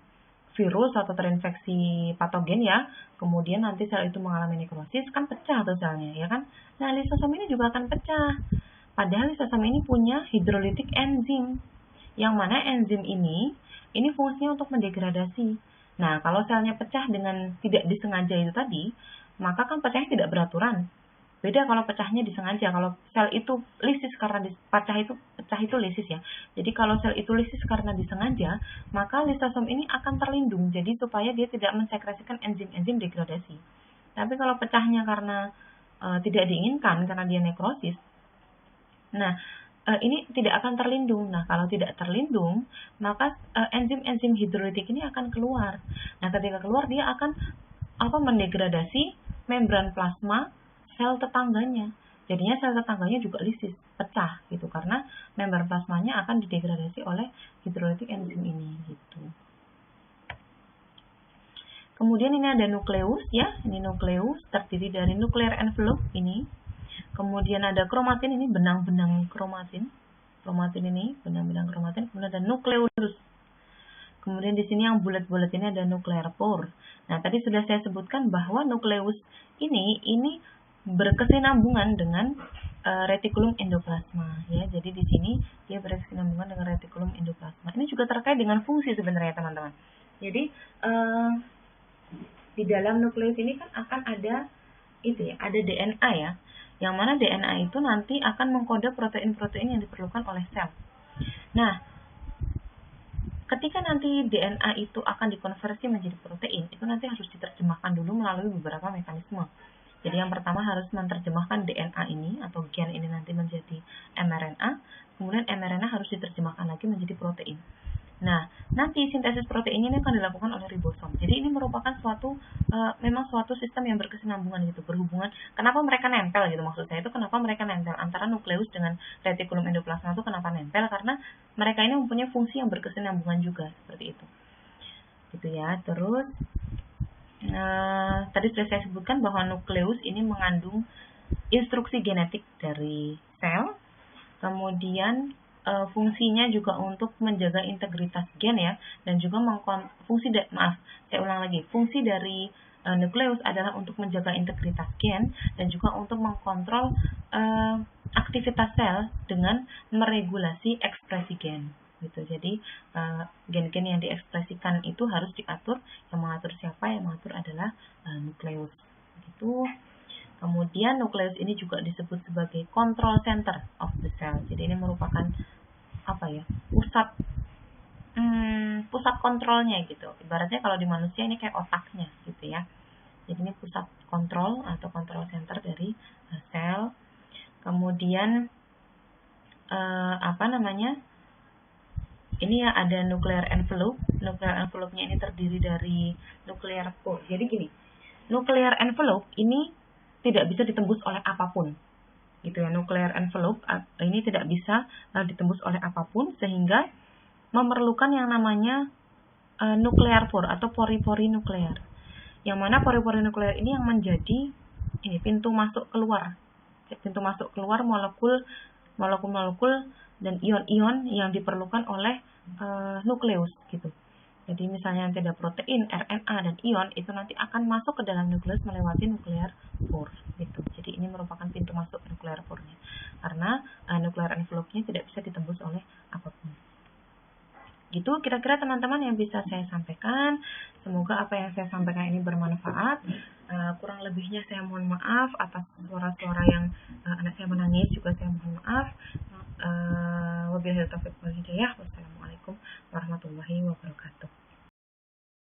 virus atau terinfeksi patogen ya, kemudian nanti sel itu mengalami nekrosis, kan pecah tuh selnya ya kan. Nah, lisosom ini juga akan pecah. Padahal lisosom ini punya hidrolitik enzim, yang mana enzim ini fungsinya untuk mendegradasi. Nah, kalau selnya pecah dengan tidak disengaja itu tadi, maka kan pecahnya tidak beraturan. Beda kalau pecahnya disengaja. Kalau sel itu lisis karena pecah itu lisis ya. Jadi kalau sel itu lisis karena disengaja, maka lisosom ini akan terlindung. Jadi supaya dia tidak mensekresikan enzim-enzim degradasi. Tapi kalau pecahnya karena tidak diinginkan karena dia nekrosis, nah, ini tidak akan terlindung. Nah, kalau tidak terlindung, maka enzim-enzim hidrolitik ini akan keluar. Nah, ketika keluar dia akan mendegradasi membran plasma sel tetangganya. Jadinya sel tetangganya juga lisis, pecah gitu karena membran plasmanya akan didegradasi oleh hidrolitik enzim ini gitu. Kemudian ini ada nukleus ya. Ini nukleus terdiri dari nuclear envelope ini. Kemudian ada kromatin, ini benang-benang kromatin. Kromatin ini benang-benang kromatin. Kemudian ada nukleolus. Kemudian di sini yang bulat-bulat ini ada nuclear pore. Nah, tadi sudah saya sebutkan bahwa nukleus ini berkesinambungan dengan retikulum endoplasma ya. Jadi di sini dia berkesinambungan dengan retikulum endoplasma. Ini juga terkait dengan fungsi sebenarnya, teman-teman. Jadi di dalam nukleus ini kan akan ada ada DNA ya. Yang mana DNA itu nanti akan mengkode protein-protein yang diperlukan oleh sel. Nah, ketika nanti DNA itu akan dikonversi menjadi protein, itu nanti harus diterjemahkan dulu melalui beberapa mekanisme. Jadi yang pertama harus menerjemahkan DNA ini atau gen ini nanti menjadi mRNA, kemudian mRNA harus diterjemahkan lagi menjadi protein. Nah, nanti sintesis protein ini akan dilakukan oleh ribosom. Jadi ini merupakan memang suatu sistem yang berkesinambungan gitu, berhubungan. Kenapa mereka nempel gitu, maksud saya itu kenapa mereka nempel antara nukleus dengan retikulum endoplasma itu kenapa nempel? Karena mereka ini mempunyai fungsi yang berkesinambungan juga, seperti itu. Gitu ya. Terus tadi sudah saya sebutkan bahwa nukleus ini mengandung instruksi genetik dari sel. Kemudian fungsinya juga untuk menjaga integritas gen ya, dan juga fungsi dari nukleus adalah untuk menjaga integritas gen dan juga untuk mengkontrol aktivitas sel dengan meregulasi ekspresi gen gitu. Jadi gen-gen yang diekspresikan itu harus diatur. Yang mengatur siapa? Yang mengatur adalah nukleus gitu. Kemudian nukleus ini juga disebut sebagai control center of the cell. Jadi ini merupakan pusat kontrolnya gitu. Ibaratnya kalau di manusia ini kayak otaknya gitu ya. Jadi ini pusat kontrol atau control center dari sel. Kemudian ini ya ada nuclear envelope. Nuclear envelope-nya ini terdiri dari nuclear pore. Jadi gini, nuclear envelope ini tidak bisa ditembus oleh apapun. Gitu ya, nuclear envelope ini tidak bisa ditembus oleh apapun sehingga memerlukan yang namanya nuclear pore atau pori-pori nuklear. Yang mana pori-pori nuklear ini yang menjadi pintu masuk keluar. Pintu masuk keluar molekul dan ion-ion yang diperlukan oleh nukleus gitu. Jadi misalnya nanti ada protein, RNA, dan ion, itu nanti akan masuk ke dalam nukleus melewati nuklear pore. Gitu. Jadi ini merupakan pintu masuk nuklear pore-nya. Karena nuklear envelope-nya tidak bisa ditembus oleh apapun. Gitu kira-kira teman-teman yang bisa saya sampaikan. Semoga apa yang saya sampaikan ini bermanfaat. Kurang lebihnya saya mohon maaf atas suara-suara yang anak saya menangis, juga saya mohon maaf. Wabillahi taufiq wal hidayah. Wassalamualaikum warahmatullahi wabarakatuh.